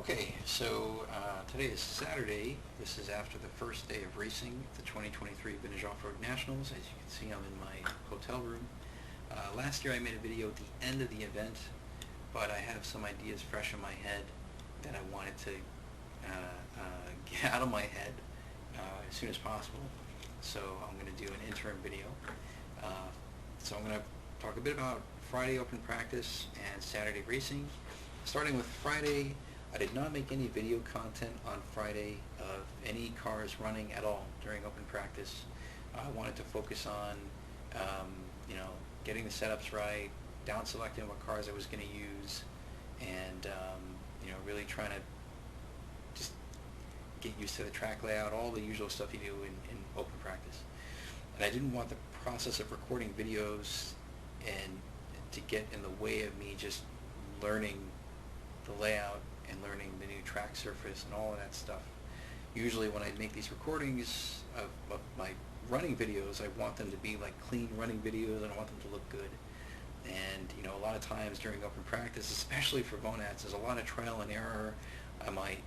Okay, so today is Saturday. This is after the first day of racing at the 2023 Vintage Offroad Nationals. As you can see, I'm in my hotel room. Last year I made a video at the end of the event, but I have some ideas fresh in my head that I wanted to get out of my head as soon as possible. So I'm going to do an interim video. So I'm going to talk a bit about Friday open practice and Saturday racing. Starting with Friday, I did not make any video content on Friday of any cars running at all during open practice. I wanted to focus on, getting the setups right, down selecting what cars I was going to use, and really trying to just get used to the track layout, all the usual stuff you do in open practice. And I didn't want the process of recording videos and to get in the way of me just learning the layout and learning the new track surface and all of that stuff. Usually when I make these recordings of my running videos, I want them to be like clean running videos, and I want them to look good. And a lot of times during open practice, especially for Vonats, there's a lot of trial and error. I might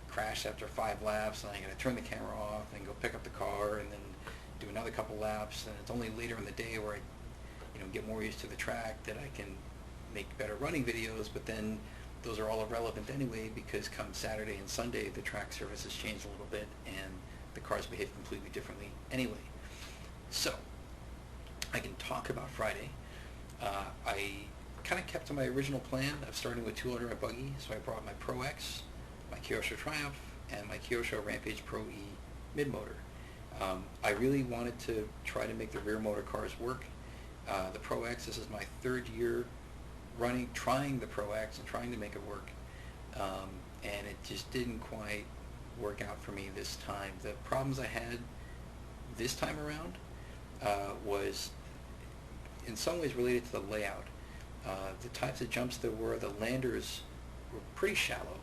crash after 5 laps, and I'm going to turn the camera off and go pick up the car and then do another couple laps, and it's only later in the day where I get more used to the track that I can make better running videos. But then those are all irrelevant anyway, because come Saturday and Sunday the track surface has changed a little bit and the cars behave completely differently anyway. So I can talk about Friday. I kind of kept to my original plan of starting with 200 buggy, so I brought my Pro X, my Kyosho Triumph, and my Kyosho Rampage Pro E mid-motor. I really wanted to try to make the rear motor cars work. The Pro X, this is my 3rd year trying the Pro X and trying to make it work, and it just didn't quite work out for me this time. The problems I had this time around was in some ways related to the layout. The types of jumps there were, the landers were pretty shallow,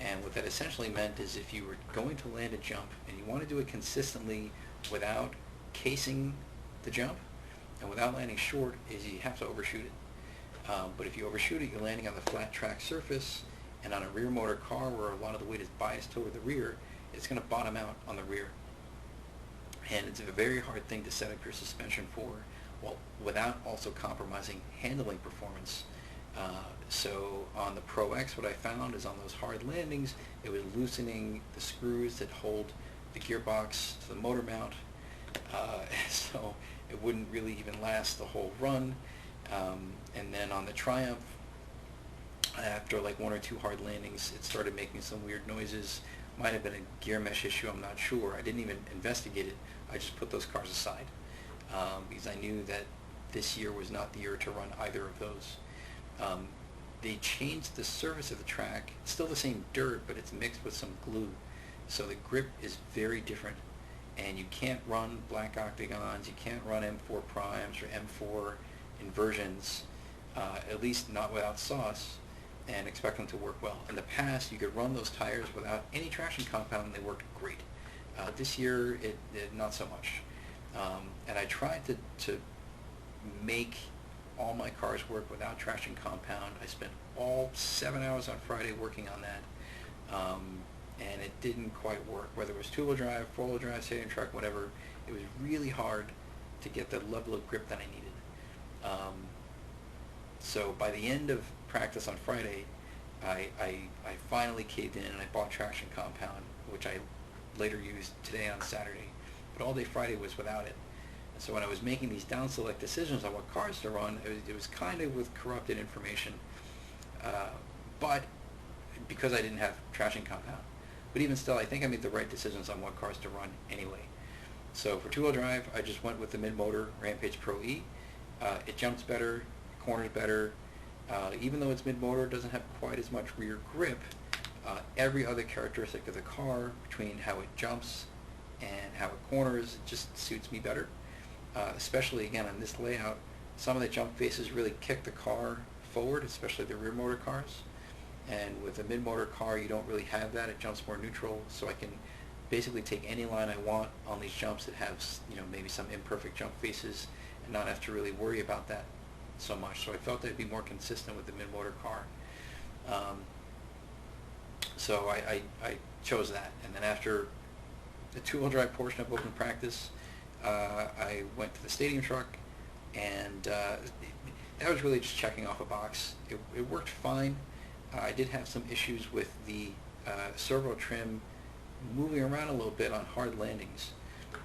and what that essentially meant is if you were going to land a jump and you want to do it consistently without casing the jump and without landing short, is you have to overshoot it. But if you overshoot it, you're landing on the flat track surface, and on a rear motor car where a lot of the weight is biased toward the rear, it's going to bottom out on the rear. And it's a very hard thing to set up your suspension for, well, without also compromising handling performance. So on the Pro X, what I found is on those hard landings, it was loosening the screws that hold the gearbox to the motor mount, so it wouldn't really even last the whole run. And then on the Triumph, after like 1 or 2 hard landings, it started making some weird noises. Might have been a gear mesh issue, I'm not sure. I didn't even investigate it. I just put those cars aside because I knew that this year was not the year to run either of those. They changed the surface of the track. It's still the same dirt, but it's mixed with some glue. So the grip is very different, and you can't run black octagons, you can't run M4 primes or M4 inversions, at least not without sauce, and expect them to work well. In the past, you could run those tires without any traction compound and they worked great. This year, it not so much. And I tried to make all my cars work without traction compound. I spent all 7 hours on Friday working on that, and it didn't quite work. Whether it was 2-wheel drive, 4-wheel drive, stadium truck, whatever, it was really hard to get the level of grip that I needed. So by the end of practice on Friday, I finally caved in and I bought traction compound, which I later used today on Saturday. But all day Friday was without it. And so when I was making these down select decisions on what cars to run, it was kind of with corrupted information. But because I didn't have traction compound. But even still, I think I made the right decisions on what cars to run anyway. So for 2-wheel drive, I just went with the mid-motor Rampage Pro E. It jumps better, corners better. Even though it's mid-motor, it doesn't have quite as much rear grip. Every other characteristic of the car, between how it jumps and how it corners, it just suits me better. Especially, again, on this layout, some of the jump faces really kick the car forward, especially the rear motor cars. And with a mid-motor car, you don't really have that. It jumps more neutral, so I can basically take any line I want on these jumps that have, maybe some imperfect jump faces and not have to really worry about that so much. So I felt they'd be more consistent with the mid-motor car. So I chose that, and then after the two-wheel drive portion of open practice, I went to the stadium truck, and that was really just checking off a box. It worked fine. I did have some issues with the servo trim moving around a little bit on hard landings,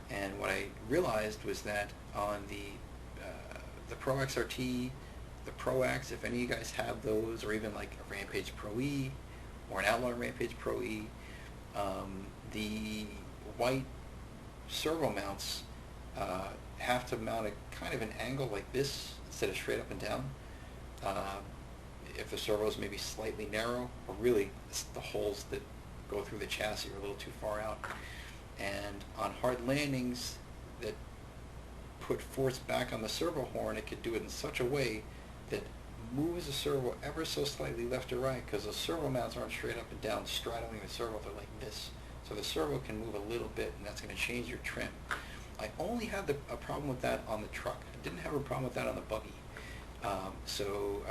and what I realized was that on the Pro XRT, the Pro X, if any of you guys have those, or even like a Rampage Pro E or an Outlaw Rampage Pro E, the white servo mounts have to mount at kind of an angle like this instead of straight up and down. If the servos may be slightly narrow, or really it's the holes that go through the chassis are a little too far out. And on hard landings that put force back on the servo horn, it could do it in such a way that moves the servo ever so slightly left or right, because the servo mounts aren't straight up and down straddling the servo, they're like this. So the servo can move a little bit, and that's going to change your trim. I only had a problem with that on the truck. I didn't have a problem with that on the buggy. So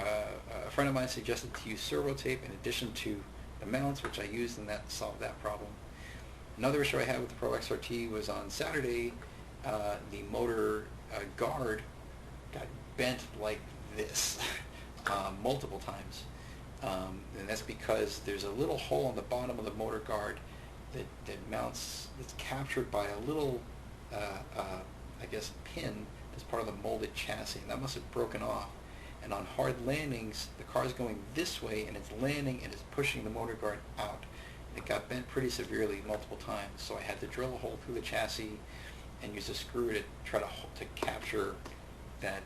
a friend of mine suggested to use servo tape in addition to the mounts, which I used, and that solved that problem. Another issue I had with the Pro XRT was on Saturday, the motor guard got bent like this multiple times. And that's because there's a little hole on the bottom of the motor guard that mounts, that's captured by a little, I guess, pin that's part of the molded chassis, and that must have broken off. And on hard landings, the car's going this way, and it's landing and it's pushing the motor guard out. It got bent pretty severely multiple times, so I had to drill a hole through the chassis and use a screw to try to capture that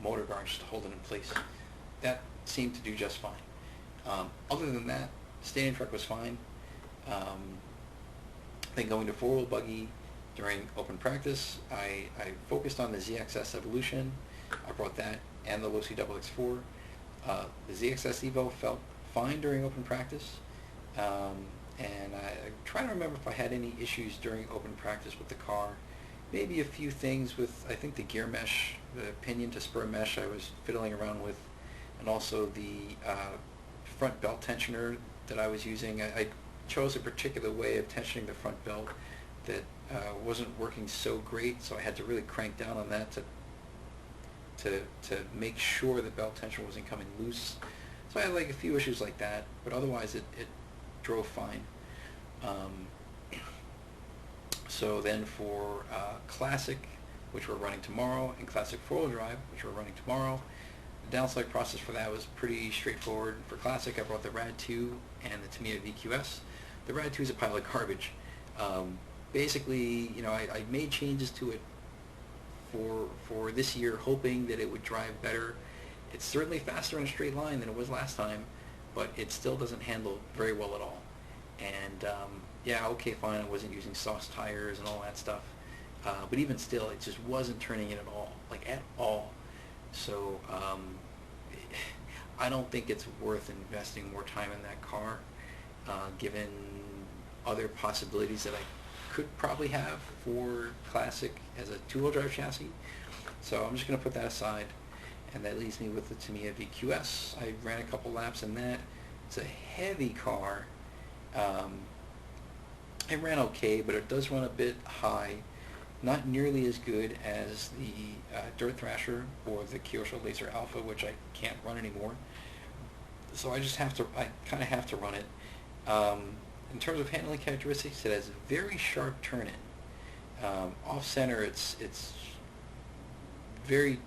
motor guard, just to hold it in place. That seemed to do just fine. Other than that, stadium truck was fine. Then going to four-wheel buggy during open practice, I focused on the ZXS Evolution. I brought that and the Losi XX4. The ZXS Evo felt fine during open practice. And I'm trying to remember if I had any issues during open practice with the car. Maybe a few things with, I think, the gear mesh, the pinion to spur mesh I was fiddling around with, and also the front belt tensioner that I was using. I chose a particular way of tensioning the front belt that wasn't working so great, so I had to really crank down on that to make sure the belt tension wasn't coming loose. So I had like a few issues like that, but otherwise it drove fine. So then for Classic, which we're running tomorrow, and Classic 4-wheel drive, which we're running tomorrow, the downselect process for that was pretty straightforward. For Classic, I brought the Rad2 and the Tamiya VQS. The Rad2 is a pile of garbage. Basically, you know, I made changes to it for this year, hoping that it would drive better. It's certainly faster in a straight line than it was last time, but it still doesn't handle very well at all. And yeah, okay, fine, I wasn't using sauce tires and all that stuff, but even still, it just wasn't turning it at all, like at all. So I don't think it's worth investing more time in that car, given other possibilities that I could probably have for Classic as a two-wheel drive chassis. So I'm just going to put that aside, and that leaves me with the Tamiya VQS. I ran a couple laps in that. It's a heavy car. It ran okay, but it does run a bit high. Not nearly as good as the Dirt Thrasher or the Kyosho Laser Alpha, which I can't run anymore. So I kind of have to run it. In terms of handling characteristics, it has a very sharp turn-in. Off-center, it's very,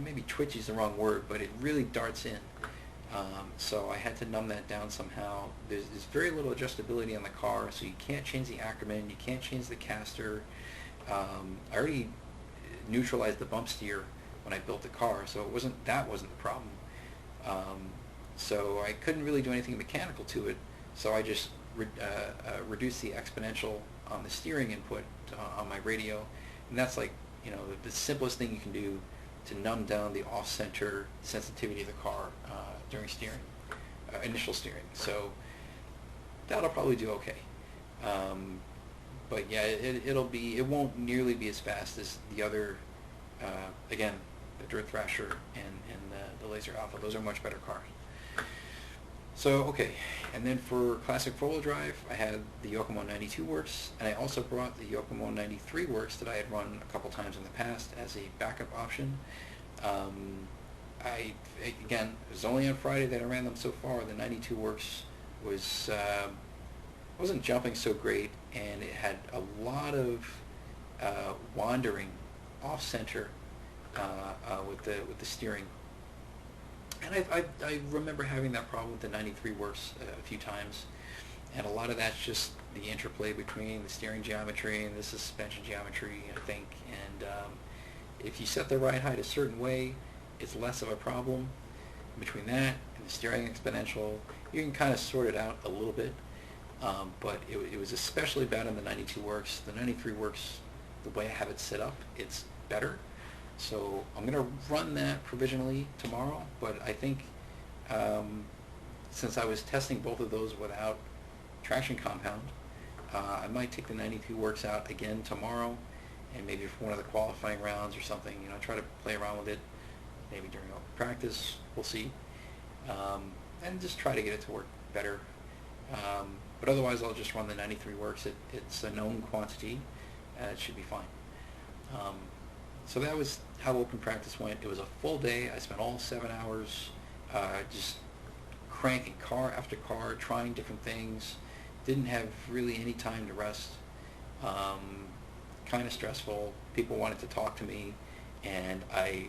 maybe twitchy is the wrong word, but it really darts in. So I had to numb that down somehow. There's very little adjustability on the car, so you can't change the Ackerman, you can't change the caster. I already neutralized the bump steer when I built the car, so that wasn't the problem. So I couldn't really do anything mechanical to it, so I just reduced the exponential on the steering input on my radio, and that's like, you know, the simplest thing you can do to numb down the off-center sensitivity of the car during steering, initial steering. So that'll probably do okay. But yeah, it won't nearly be as fast as the other, again, the Dirt Thrasher and the Laser Alpha. Those are much better cars. So, okay, and then for classic four-wheel drive, I had the Yokomo 92 works, and I also brought the Yokomo 93 works that I had run a couple times in the past as a backup option. Um, again, it was only on Friday that I ran them so far. The 92 works was wasn't jumping so great, and it had a lot of wandering off center with the steering. And I remember having that problem with the 93 works a few times, and a lot of that's just the interplay between the steering geometry and the suspension geometry, I think. And if you set the ride height a certain way, it's less of a problem. Between that and the steering exponential, you can kind of sort it out a little bit. But it was especially bad in the 92 works. The 93 works, the way I have it set up, it's better. So I'm going to run that provisionally tomorrow, but I think since I was testing both of those without traction compound, I might take the 92 works out again tomorrow, and maybe for one of the qualifying rounds or something, try to play around with it, maybe during open practice, we'll see, and just try to get it to work better. But otherwise I'll just run the 93 works. It's a known quantity, and it should be fine. So that was how open practice went. It was a full day. I spent all 7 hours just cranking car after car, trying different things. Didn't have really any time to rest. Kind of stressful. People wanted to talk to me, and I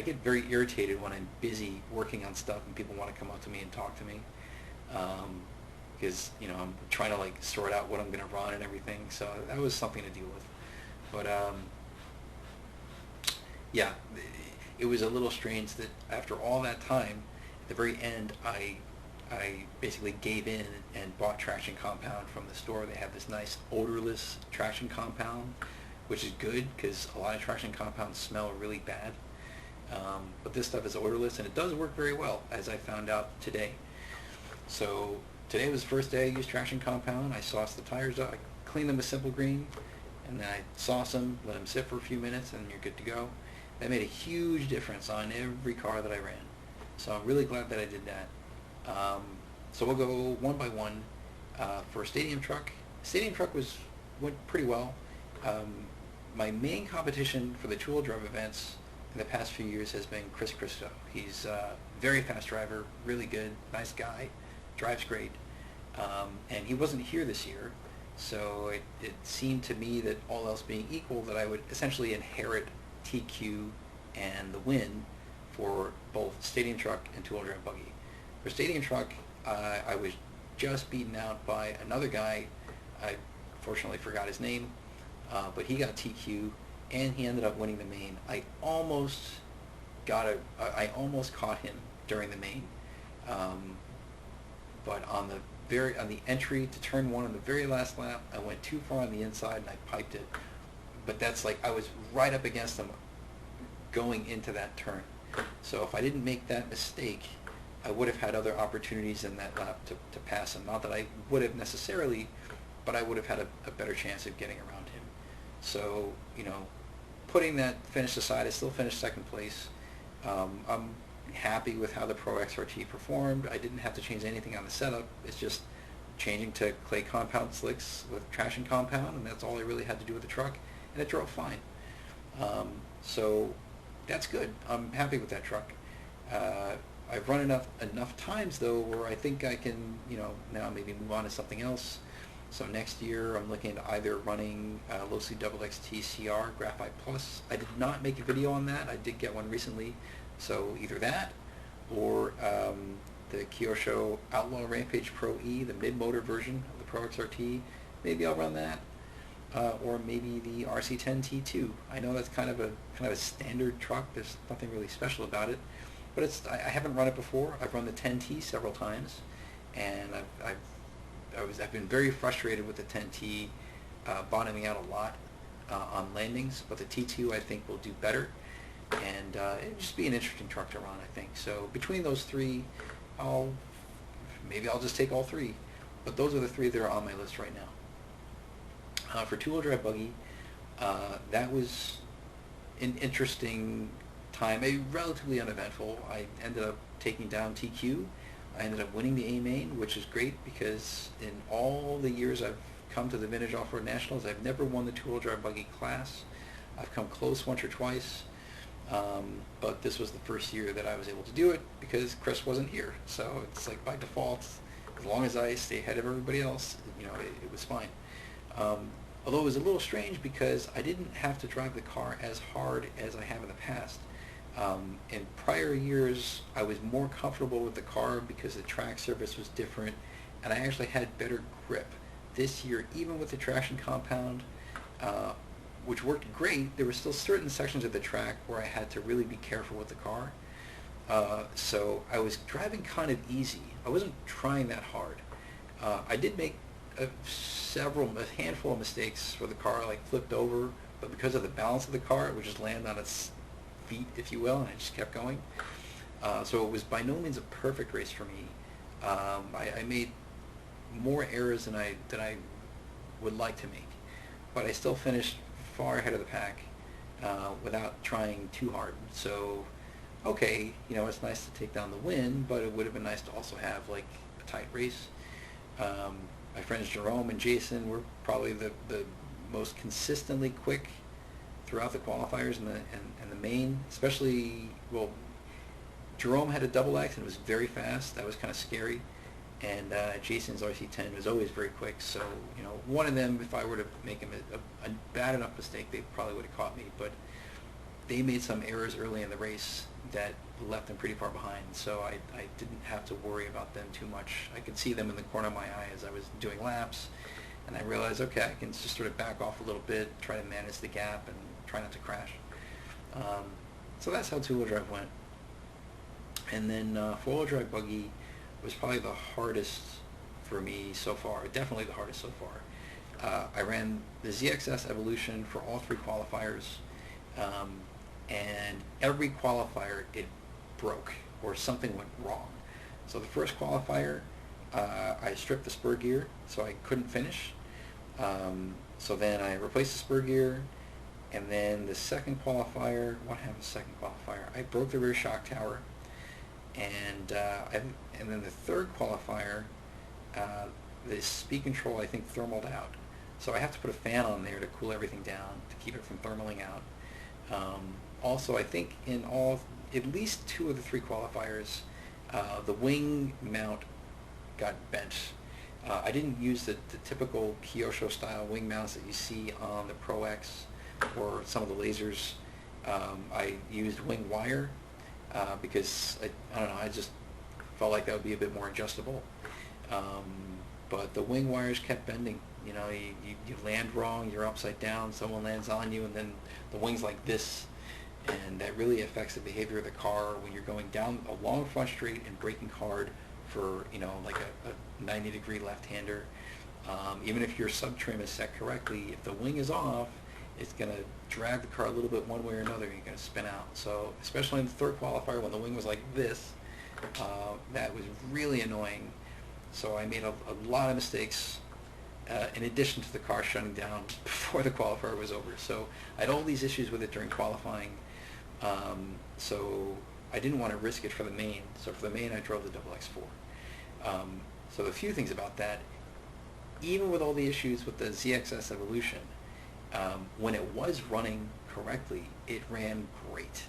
get very irritated when I'm busy working on stuff and people want to come up to me and talk to me. Because I'm trying to sort out what I'm going to run and everything. So that was something to deal with. But yeah, it was a little strange that after all that time, at the very end, I basically gave in and bought traction compound from the store. They have this nice odorless traction compound, which is good because a lot of traction compounds smell really bad. But this stuff is odorless, and it does work very well, as I found out today. So today was the first day I used traction compound. I sauced the tires up. I cleaned them with Simple Green, and then I sauce them, let them sit for a few minutes, and you're good to go. That made a huge difference on every car that I ran. So I'm really glad that I did that. So we'll go one by one. For a stadium truck, went pretty well. My main competition for the two-wheel drive events in the past few years has been Chris Christo. He's a very fast driver, really good, nice guy, drives great. And he wasn't here this year, so it seemed to me that all else being equal, that I would essentially inherit TQ and the win for both stadium truck and two-wheel drive buggy. For stadium truck, I was just beaten out by another guy. I fortunately forgot his name, but he got TQ and he ended up winning the main. I almost caught him during the main, but on the entry to turn one on the very last lap, I went too far on the inside and I piped it. But that's I was right up against them going into that turn. So if I didn't make that mistake, I would have had other opportunities in that lap to pass him. Not that I would have necessarily, but I would have had a better chance of getting around him. So, putting that finish aside, I still finished second place. I'm happy with how the Pro XRT performed. I didn't have to change anything on the setup. It's just changing to clay compound slicks with traction compound, and that's all I really had to do with the truck, and it drove fine. So that's good. I'm happy with that truck. I've run enough times though where I think I can, now maybe move on to something else. So next year I'm looking at either running Losi XXT CR Graphite Plus. I did not make a video on that. I did get one recently. So either that or the Kyosho Outlaw Rampage Pro E, the mid-motor version of the Pro XRT. Maybe I'll run that. Or maybe the RC10 T2. I know that's kind of a standard truck. There's nothing really special about it, but I haven't run it before. I've run the 10T several times, and I've been very frustrated with the 10T bottoming out a lot on landings, but the T2 I think will do better, and it'll just be an interesting truck to run, I think. So between those three, maybe I'll just take all three, but those are the three that are on my list right now. For two-wheel drive buggy, that was an interesting time, relatively uneventful. I ended up taking down TQ. I ended up winning the A main, which is great because in all the years I've come to the Vintage Offroad Nationals, I've never won the two-wheel drive buggy class. I've come close once or twice, but this was the first year that I was able to do it because Chris wasn't here. So it's like by default, as long as I stay ahead of everybody else, it was fine. Although it was a little strange because I didn't have to drive the car as hard as I have in the past. In prior years, I was more comfortable with the car because the track surface was different, and I actually had better grip. This year, even with the traction compound, which worked great, there were still certain sections of the track where I had to really be careful with the car. So I was driving kind of easy. I wasn't trying that hard. I did make a handful of mistakes where the car like flipped over, but because of the balance of the car, it would just land on its feet, if you will, and I just kept going. So it was by no means a perfect race for me. I made more errors than I would like to make, but I still finished far ahead of the pack without trying too hard. So, okay, it's nice to take down the win, but it would have been nice to also have like a tight race. My friends Jerome and Jason were probably the most consistently quick throughout the qualifiers and the main, especially, well, Jerome had a double X and it was very fast. That was kind of scary. And Jason's RC10 was always very quick. So, one of them, if I were to make him a bad enough mistake, they probably would have caught me. But they made some errors early in the race that left them pretty far behind. So I didn't have to worry about them too much. I could see them in the corner of my eye as I was doing laps. And I realized, okay, I can just sort of back off a little bit, try to manage the gap, and try not to crash. So that's how two-wheel drive went. And then four-wheel drive buggy was probably the hardest for me so far, definitely the hardest so far. I ran the ZXS Evolution for all three qualifiers, and every qualifier it broke or something went wrong. So the first qualifier, I stripped the spur gear, so I couldn't finish. So then I replaced the spur gear, and then the second qualifier, what happened the second qualifier? I broke the rear shock tower, and then the third qualifier, the speed control I think thermaled out. So I have to put a fan on there to cool everything down to keep it from thermaling out. Also, I think in at least two of the three qualifiers, the wing mount got bent. I didn't use the typical Kyosho style wing mounts that you see on the Pro X or some of the lasers. I used wing wire because I don't know, I just felt like that would be a bit more adjustable. But the wing wires kept bending. You land wrong, you're upside down, someone lands on you, and then the wing's like this, and that really affects the behavior of the car when you're going down a long front straight and braking hard for like a 90-degree left-hander. Even if your sub-trim is set correctly, if the wing is off, it's going to drag the car a little bit one way or another, and you're going to spin out. So especially in the third qualifier when the wing was like this, that was really annoying. So I made a lot of mistakes in addition to the car shutting down before the qualifier was over. So I had all these issues with it during qualifying. So I didn't want to risk it for the main. So for the main, I drove the XX4. So a few things about that. Even with all the issues with the ZXS Evolution, when it was running correctly, it ran great.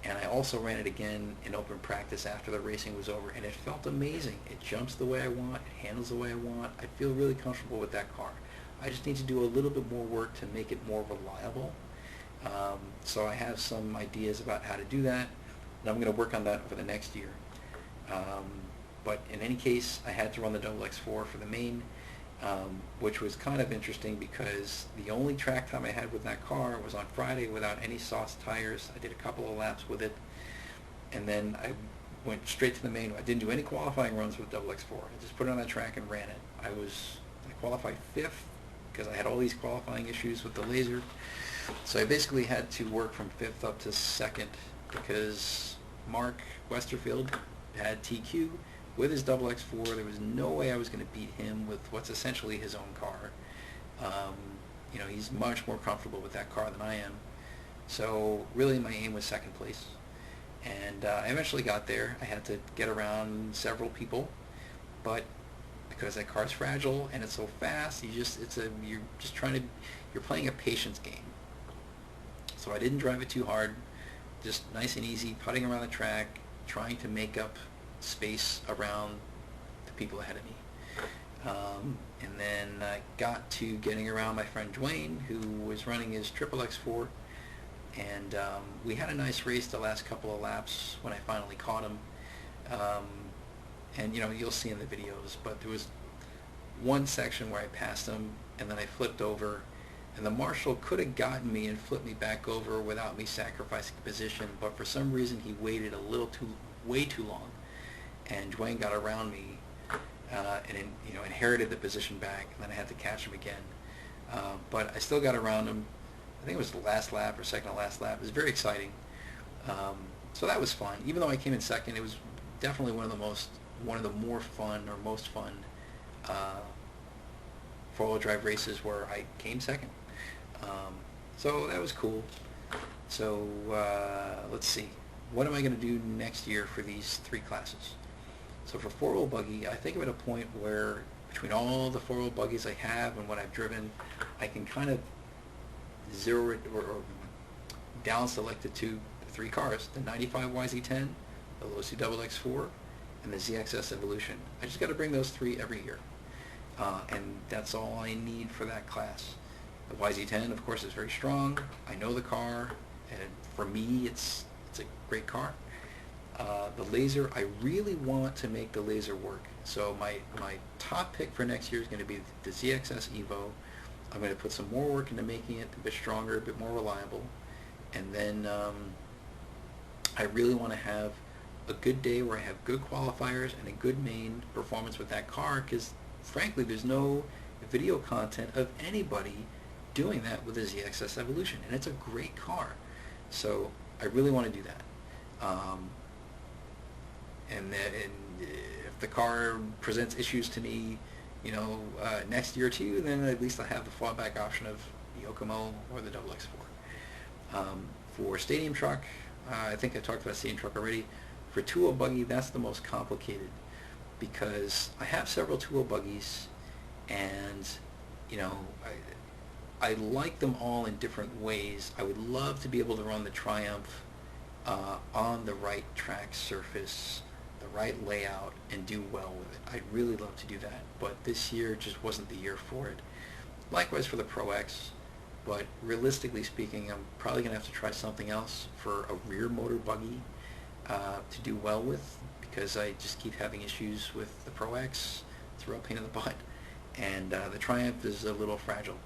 And I also ran it again in open practice after the racing was over, and it felt amazing. It jumps the way I want, it handles the way I want. I feel really comfortable with that car. I just need to do a little bit more work to make it more reliable. So I have some ideas about how to do that, and I'm going to work on that over the next year. But in any case, I had to run the XX4 for the main, which was kind of interesting because the only track time I had with that car was on Friday without any soft tires. I did a couple of laps with it, and then I went straight to the main. I didn't do any qualifying runs with XX4. I just put it on that track and ran it. I qualified 5th because I had all these qualifying issues with the laser. So I basically had to work from 5th up to 2nd because Mark Westerfield had TQ with his XX4. There was no way I was going to beat him with what's essentially his own car. He's much more comfortable with that car than I am. So really my aim was 2nd place. And I eventually got there. I had to get around several people, but because that car's fragile and it's so fast, you're just you're playing a patience game. So I didn't drive it too hard, just nice and easy, putting around the track, trying to make up space around the people ahead of me. And then I got to getting around my friend Dwayne, who was running his XXX4, and we had a nice race the last couple of laps when I finally caught him. And you'll see in the videos, but there was one section where I passed him, and then I flipped over, and the marshal could have gotten me and flipped me back over without me sacrificing position, but for some reason he waited way too long, and Dwayne got around me and inherited the position back, and then I had to catch him again. But I still got around him. I think it was the last lap or second to last lap. It was very exciting. So that was fun. Even though I came in second, it was definitely one of the more fun or most fun four-wheel drive races where I came second. So that was cool. So let's see. What am I going to do next year for these three classes? So for four-wheel buggy, I think I'm at a point where between all the four-wheel buggies I have and what I've driven, I can kind of zero it or down select it to the three cars: the 95 YZ10, the Losi XXX4, and the ZXS Evolution. I just got to bring those three every year, and that's all I need for that class. The YZ10, of course, is very strong. I know the car, and for me, it's a great car. The Laser, I really want to make the Laser work. So my top pick for next year is going to be the ZXS Evo. I'm going to put some more work into making it a bit stronger, a bit more reliable. And then I really want to have a good day where I have good qualifiers and a good main performance with that car, because frankly there's no video content of anybody doing that with the ZXS Evolution, and it's a great car. So I really want to do that. And if the car presents issues to me, next year or two, then at least I have the fallback option of the Yokomo or the XXX4. For stadium truck, I think I talked about stadium truck already. For two-wheel buggy, that's the most complicated, because I have several two-wheel buggies, and I like them all in different ways. I would love to be able to run the Triumph on the right track surface, the right layout, and do well with it. I'd really love to do that, but this year just wasn't the year for it. Likewise for the Pro X, but realistically speaking, I'm probably going to have to try something else for a rear motor buggy to do well with, because I just keep having issues with the Pro X. It's a real pain in the butt, and the Triumph is a little fragile.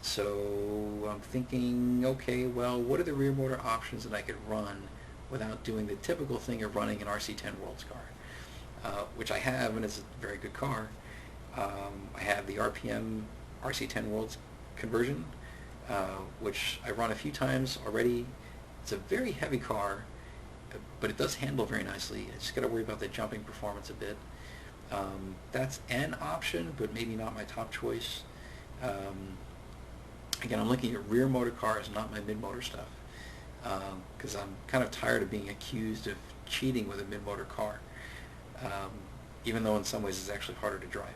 So I'm thinking, okay, well, what are the rear motor options that I could run without doing the typical thing of running an RC10 Worlds car, which I have, and it's a very good car. I have the RPM RC10 Worlds conversion, which I run a few times already. It's a very heavy car, but it does handle very nicely. I just got to worry about the jumping performance a bit. That's an option, but maybe not my top choice. Again, I'm looking at rear motor cars, not my mid-motor stuff, because I'm kind of tired of being accused of cheating with a mid-motor car, even though in some ways it's actually harder to drive.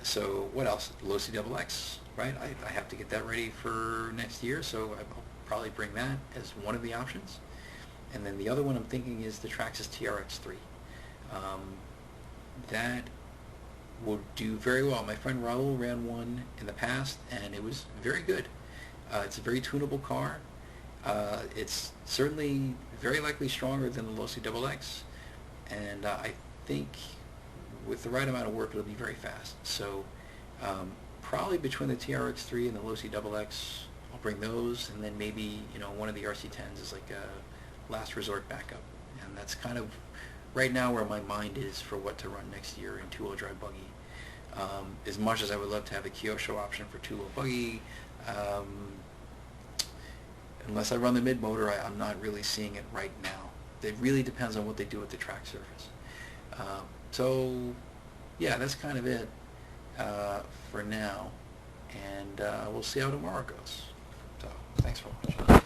So what else? Losi XXX, right? I have to get that ready for next year, so I'll probably bring that as one of the options. And then the other one I'm thinking is the Traxxas TRX3. That will do very well. My friend Raul ran one in the past, and it was very good. It's a very tunable car. It's certainly very likely stronger than the Losi XXX, and I think with the right amount of work it'll be very fast. So probably between the TRX3 and the Losi XXX, I'll bring those, and then maybe one of the RC10s is like a last resort backup. And that's kind of right now where my mind is for what to run next year in two-wheel drive buggy. As much as I would love to have a Kyosho option for two-wheel buggy, unless I run the mid-motor, I'm not really seeing it right now. It really depends on what they do with the track surface. So yeah, that's kind of it for now, and we'll see how tomorrow goes. So thanks for watching.